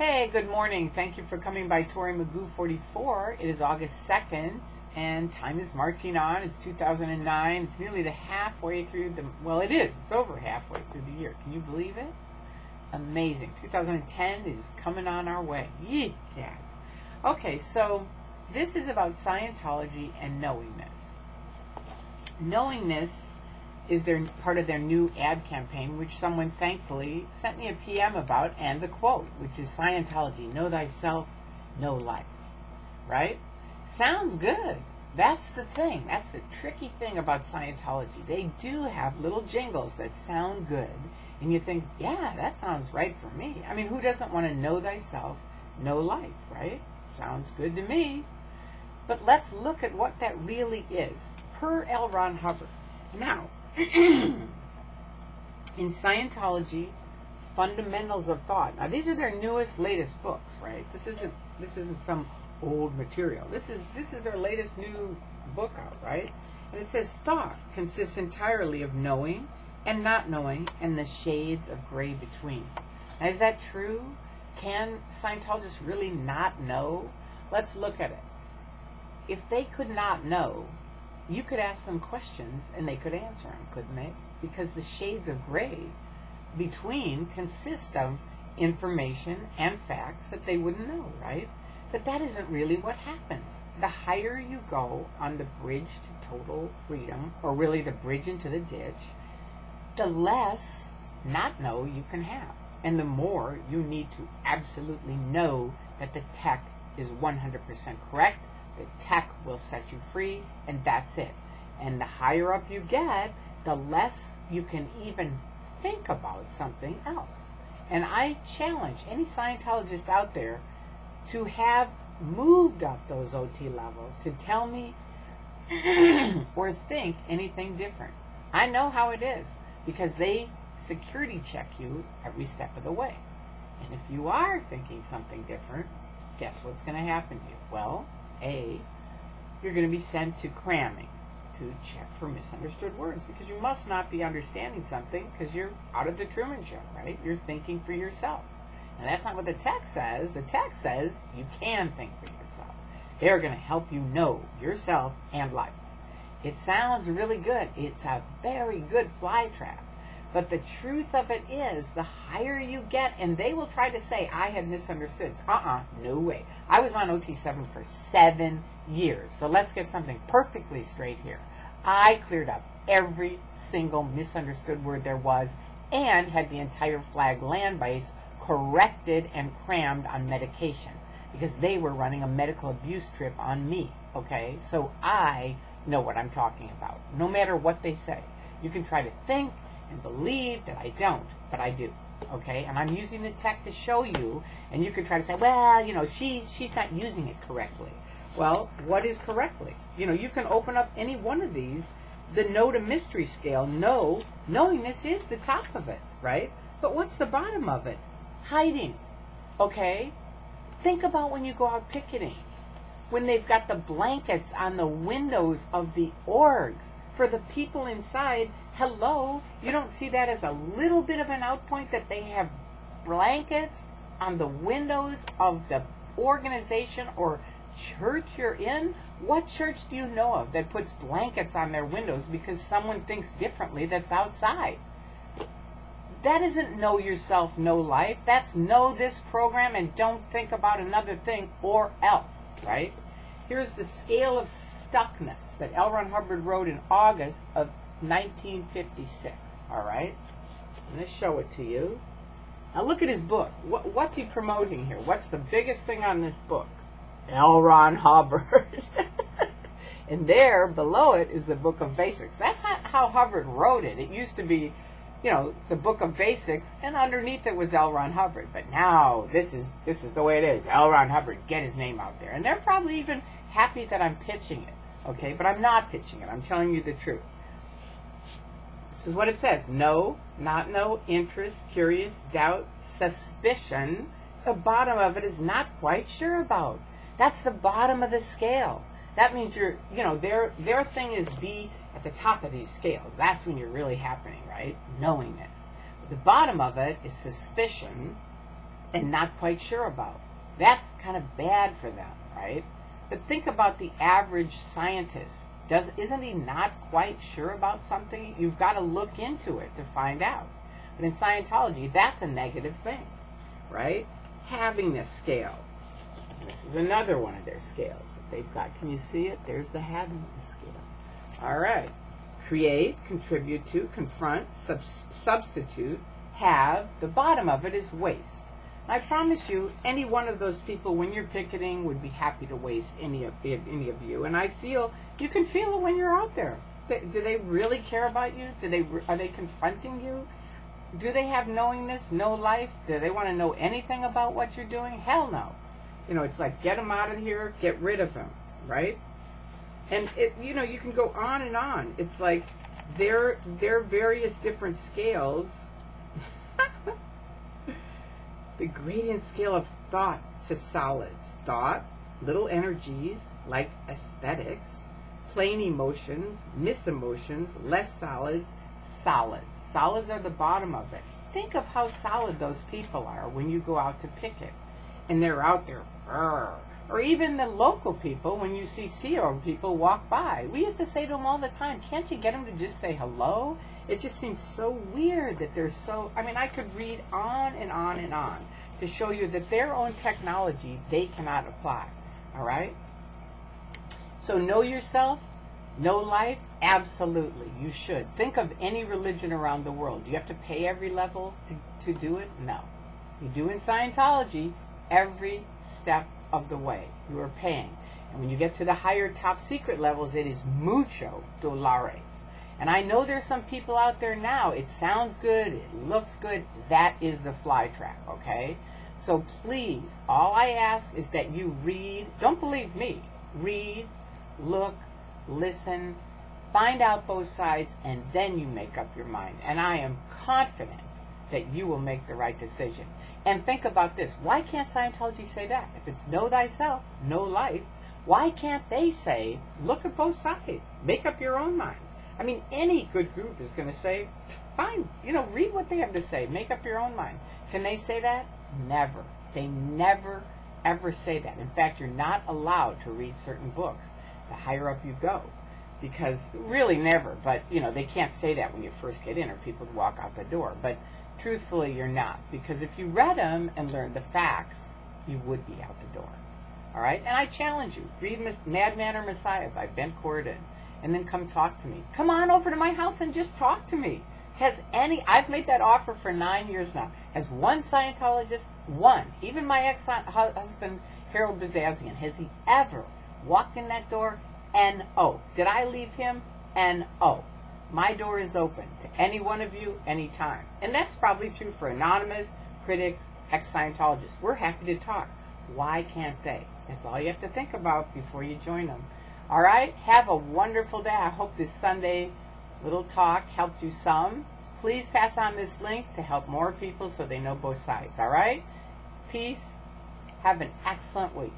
Hey, good morning. Thank you for coming by Tori Magoo 44. It is August 2nd, and time is marching on. It's 2009. It's nearly halfway through it is. It's over halfway through the year. Can you believe it? Amazing. 2010 is coming on our way. Yee, cats. Okay, so this is about Scientology and knowingness. Knowingness is part of their new ad campaign, which someone thankfully sent me a PM about, and the quote, which is Scientology, know thyself, know life. Right? Sounds good. That's the thing. That's the tricky thing about Scientology. They do have little jingles that sound good, and you think, yeah, that sounds right for me. I mean, who doesn't want to know thyself, know life, right? Sounds good to me. But let's look at what that really is, per L. Ron Hubbard. Now, in Scientology, Fundamentals of Thought. Now, these are their latest books, right? This isn't some old material. This is their latest new book out, right? And it says thought consists entirely of knowing and not knowing and the shades of gray between. Now, is that true? Can Scientologists really not know? Let's look at it. If they could not know, you could ask them questions and they could answer them, couldn't they? Because the shades of gray between consist of information and facts that they wouldn't know, right? But that isn't really what happens. The higher you go on the bridge to total freedom, or really the bridge into the ditch, the less not know you can have. And the more you need to absolutely know that the tech is 100% correct. The tech will set you free, and that's it. And the higher up you get, the less you can even think about something else. And I challenge any Scientologists out there to have moved up those OT levels to tell me or think anything different. I know how it is, because they security check you every step of the way. And if you are thinking something different, guess what's going to happen to you? Well, A, you're going to be sent to cramming to check for misunderstood words, because you must not be understanding something because you're out of the Truman Show, right? You're thinking for yourself. And that's not what the text says. The text says you can think for yourself. They're going to help you know yourself and life. It sounds really good. It's a very good fly trap. But the truth of it is, the higher you get, and they will try to say, I have misunderstood. No way. I was on OT7 for 7 years. So let's get something perfectly straight here. I cleared up every single misunderstood word there was and had the entire flag land base corrected and crammed on medication, because they were running a medical abuse trip on me, okay? So I know what I'm talking about, no matter what they say. You can try to think and believe that I don't, but I do, okay? And I'm using the tech to show you, and you can try to say, well, she's not using it correctly. Well, what is correctly? You can open up any one of these, the no to mystery scale. Knowingness is the top of it, right? But what's the bottom of it? Hiding, okay? Think about when you go out picketing, when they've got the blankets on the windows of the orgs for the people inside. Hello, you don't see that as a little bit of an outpoint that they have blankets on the windows of the organization or church you're in? What church do you know of that puts blankets on their windows because someone thinks differently that's outside? That isn't know yourself, know life. That's know this program and don't think about another thing or else, right? Here's the scale of stuckness that L. Ron Hubbard wrote in August of 1956, all right? I'm going to show it to you. Now look at his book. What's he promoting here? What's the biggest thing on this book? L. Ron Hubbard. And there, below it, is the Book of Basics. That's not how Hubbard wrote it. It used to be, the Book of Basics, and underneath it was L. Ron Hubbard. But now, this is the way it is. L. Ron Hubbard, get his name out there. And they're probably even happy that I'm pitching it, okay? But I'm not pitching it. I'm telling you the truth. This is what it says. Know, not know, interest, curious, doubt, suspicion. The bottom of it is not quite sure about. That's the bottom of the scale. That means their thing is be at the top of these scales. That's when you're really happening, right? Knowingness. The bottom of it is suspicion, and not quite sure about. That's kind of bad for them, right? But think about the average scientist. Isn't he not quite sure about something? You've got to look into it to find out. But in Scientology, that's a negative thing, right? Having this scale. This is another one of their scales that they've got. Can you see it? There's the having scale. All right. Create, contribute to, confront, substitute, have. The bottom of it is waste. I promise you, any one of those people, when you're picketing, would be happy to waste any of you. And I feel, you can feel it when you're out there. Do they really care about you? Are they confronting you? Do they have knowingness, no life? Do they want to know anything about what you're doing? Hell no. It's like, get them out of here, get rid of them, right? And you can go on and on. It's like their various different scales. The gradient scale of thought to solids. Thought, little energies like aesthetics, plain emotions, misemotions, less solids, solids. Solids are the bottom of it. Think of how solid those people are when you go out to picket. And they're out there, or even the local people, when you see Sea people walk by. We used to say to them all the time, can't you get them to just say hello? It just seems so weird that they're so, I could read on and on and on to show you that their own technology they cannot apply, all right? So know yourself, know life, absolutely, you should. Think of any religion around the world. Do you have to pay every level to do it? No. You do in Scientology, every step of the way you are paying. And when you get to the higher top secret levels, it is mucho dólares. And I know there's some people out there now, it sounds good, it looks good, that is the fly trap, okay? So please, all I ask is that you read, don't believe me, read, look, listen, find out both sides, and then you make up your mind. And I am confident that you will make the right decision. And think about this. Why can't Scientology say that? If it's know thyself, know life, why can't they say, look at both sides, make up your own mind? Any good group is going to say, fine, read what they have to say, make up your own mind. Can they say that? Never. They never, ever say that. In fact, you're not allowed to read certain books the higher up you go. Because, really never, but, they can't say that when you first get in or people walk out the door. But truthfully, you're not. Because if you read them and learned the facts, you would be out the door. All right? And I challenge you. Read Madman or Messiah by Ben Corden. And then come talk to me. Come on over to my house and just talk to me. I've made that offer for 9 years now. Has one Scientologist, even my ex-husband, Harold Bazazian, has he ever walked in that door? N-O. Did I leave him? N-O. My door is open to any one of you, anytime. And that's probably true for anonymous, critics, ex-Scientologists. We're happy to talk. Why can't they? That's all you have to think about before you join them. All right? Have a wonderful day. I hope this Sunday little talk helped you some. Please pass on this link to help more people so they know both sides. All right? Peace. Have an excellent week.